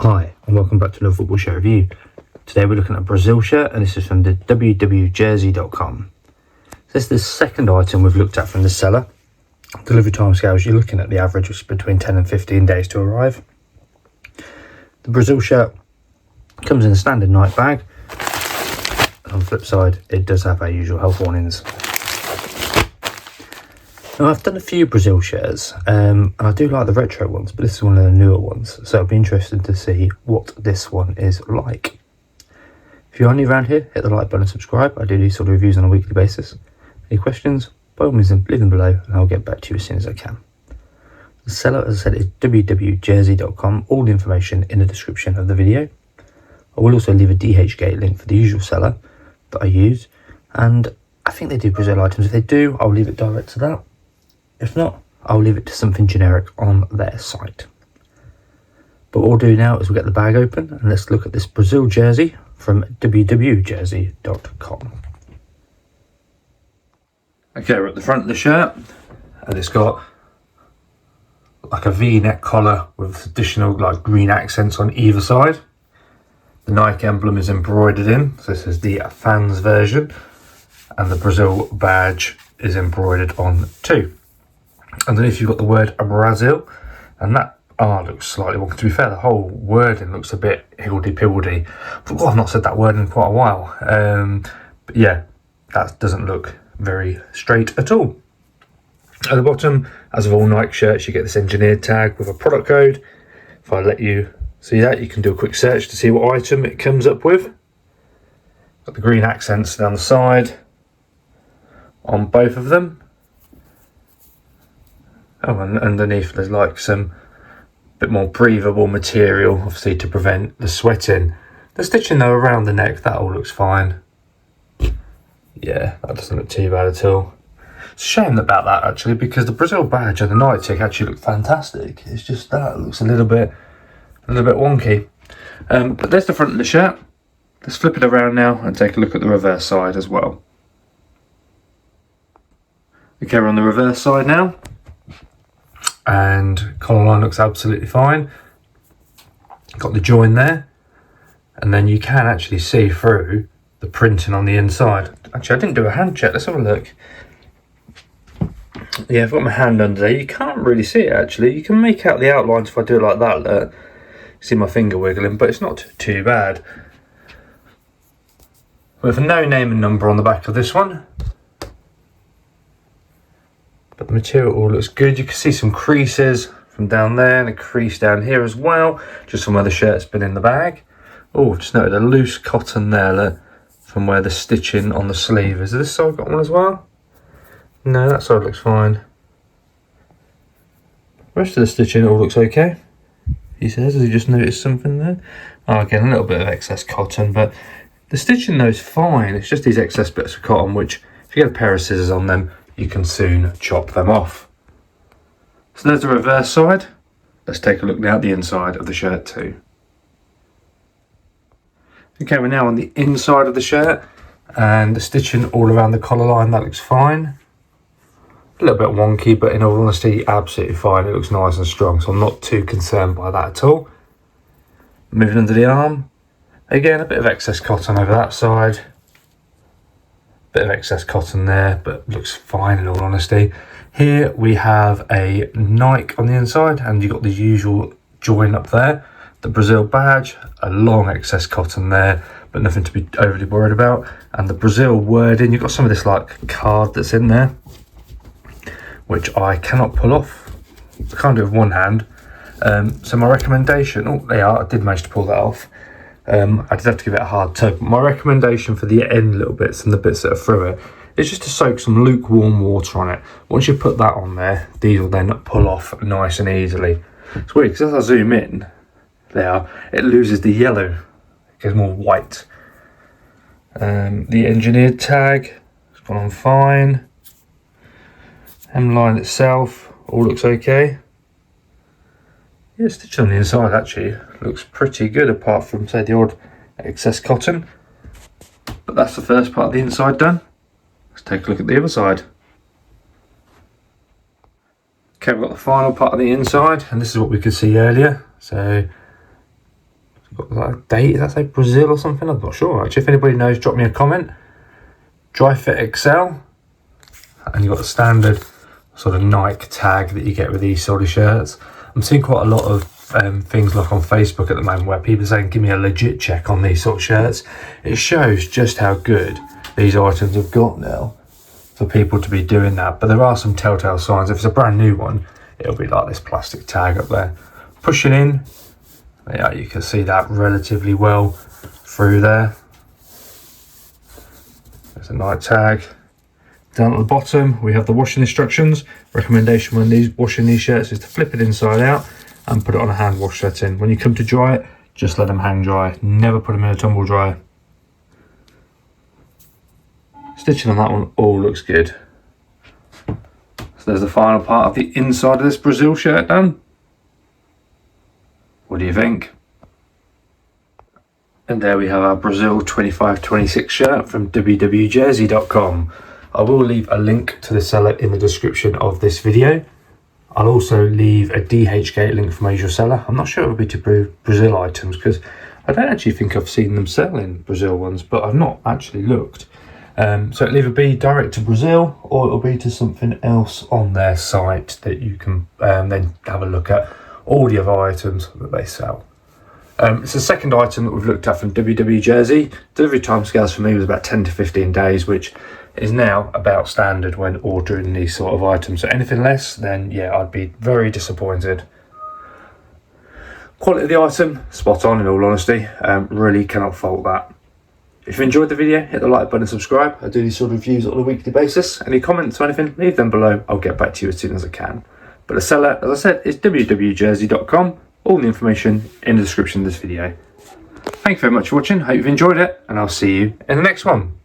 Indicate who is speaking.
Speaker 1: Hi, and welcome back to another football shirt review. Today we're looking at a Brazil shirt, and this is from the dhgate.com. So this is the second item we've looked at from the seller. Delivery time scales, you're looking at the average, which is between 10 and 15 days to arrive. The Brazil shirt comes in a standard night bag. On the flip side, it does have our usual health warnings. Now, I've done a few Brazil shirts, and I do like the retro ones, but this is one of the newer ones, so I'll be interested to see what this one is like. If you're new around here, hit the like button and subscribe. I do these sort of reviews on a weekly basis. Any questions, by all means, leave them below, and I'll get back to you as soon as I can. The seller, as I said, is www.jersey.com. All the information in the description of the video. I will also leave a dhgate link for the usual seller that I use, and I think they do Brazil items. If they do, I'll leave it direct to that. If not, I'll leave it to something generic on their site. But what we'll do now is we'll get the bag open and let's look at this Brazil jersey from www.jersey.com. Okay, we're at the front of the shirt, and it's got like a V-neck collar with additional like green accents on either side. The Nike emblem is embroidered in, so this is the fans version, and the Brazil badge is embroidered on too. Underneath you've got the word Brazil, and that looks slightly wonky. To be fair, the whole wording looks a bit higgledy-piggledy. I've not said that word in quite a while. But yeah, that doesn't look very straight at all. At the bottom, as with all Nike shirts, you get this engineered tag with a product code. If I let you see that, you can do a quick search to see what item it comes up with. Got the green accents down the side on both of them. Oh, and underneath there's like some bit more breathable material, obviously to prevent the sweating. The stitching though around the neck, that all looks fine. Yeah, that doesn't look too bad at all. It's a shame about that actually, because the Brazil badge and the night tick actually look fantastic. It's just that looks a little bit wonky. But there's the front of the shirt. Let's flip it around now and take a look at the reverse side as well. Okay, we're on the reverse side now. And collar line looks absolutely fine. Got the join there, and then you can actually see through the printing on the inside. Actually, I didn't do a hand check. Let's have a look. Yeah, I've got my hand under there. You can't really see it actually. You can make out the outlines if I do it like that. Look, see my finger wiggling, but it's not too bad. With no name and number on the back of this one. But the material all looks good. You can see some creases from down there and a crease down here as well, just from where the shirt's been in the bag. Oh, just noted a loose cotton there, look, from where the stitching on the sleeve is. Has this side got one as well? No, that side looks fine. The rest of the stitching all looks okay, he says. Has he just noticed something there? Oh, again, a little bit of excess cotton, but the stitching though is fine. It's just these excess bits of cotton, which if you get a pair of scissors on them, you can soon chop them off. So there's the reverse side. Let's take a look now at the inside of the shirt too. Okay, we're now on the inside of the shirt, and the stitching all around the collar line, that looks fine. A little bit wonky, but in all honesty, absolutely fine. It looks nice and strong, so I'm not too concerned by that at all. Moving under the arm, again, a bit of excess cotton over that side. Bit of excess cotton there, but looks fine in all honesty. Here we have a Nike on the inside, and you've got the usual join up there. The Brazil badge, a long excess cotton there, but nothing to be overly worried about. And the Brazil wording, you've got some of this like card that's in there, which I cannot pull off. I can't do it with one hand. So my recommendation, oh, they are, I did manage to pull that off. I did have to give it a hard tug. My recommendation for the end little bits and the bits that are through it is just to soak some lukewarm water on it. Once you put that on there, these will then pull off nice and easily. It's weird because as I zoom in, there, it loses the yellow. It goes more white. The engineered tag has gone on fine. Hemline itself all looks okay. Yeah, stitch on the inside actually looks pretty good, apart from say the odd excess cotton. But that's the first part of the inside done. Let's take a look at the other side. Okay, we've got the final part of the inside, and this is what we could see earlier. So What was that date? Does that say Brazil or something? I'm not sure actually. If anybody knows, drop me a comment. Dry fit XL, and you've got the standard sort of Nike tag that you get with these sort of shirts. I'm seeing quite a lot of things like on Facebook at the moment where people are saying give me a legit check on these sort of shirts. It shows just how good these items have got now for people to be doing that, but there are some telltale signs. If it's a brand new one, it'll be like this plastic tag up there. Pushing in, yeah, you can see that relatively well through there. There's a Nike tag. Down at the bottom we have the washing instructions. Recommendation when washing these shirts is to flip it inside out and put it on a hand wash setting. When you come to dry it, just let them hang dry. Never put them in a tumble dryer. Stitching on that one all looks good. So there's the final part of the inside of this Brazil shirt done. What do you think? And there we have our Brazil 25-26 shirt from www.jersey.com. I will leave a link to the seller in the description of this video. I'll also leave a dhgate link from Asia seller. I'm not sure it will be to Brazil items because I don't actually think I've seen them selling Brazil ones, but I've not actually looked. So it'll either be direct to Brazil or it'll be to something else on their site that you can then have a look at all the other items that they sell. It's the second item that we've looked at from WW Jersey. Delivery timescales for me was about 10 to 15 days, which is now about standard when ordering these sort of items. So anything less, then yeah, I'd be very disappointed. Quality of the item, spot on in all honesty. Really cannot fault that. If you enjoyed the video, hit the like button and subscribe. I do these sort of reviews on a weekly basis. Any comments or anything, leave them below. I'll get back to you as soon as I can. But the seller, as I said, is www.jersey.com. All the information in the description of this video. Thank you very much for watching. Hope you've enjoyed it, and I'll see you in the next one.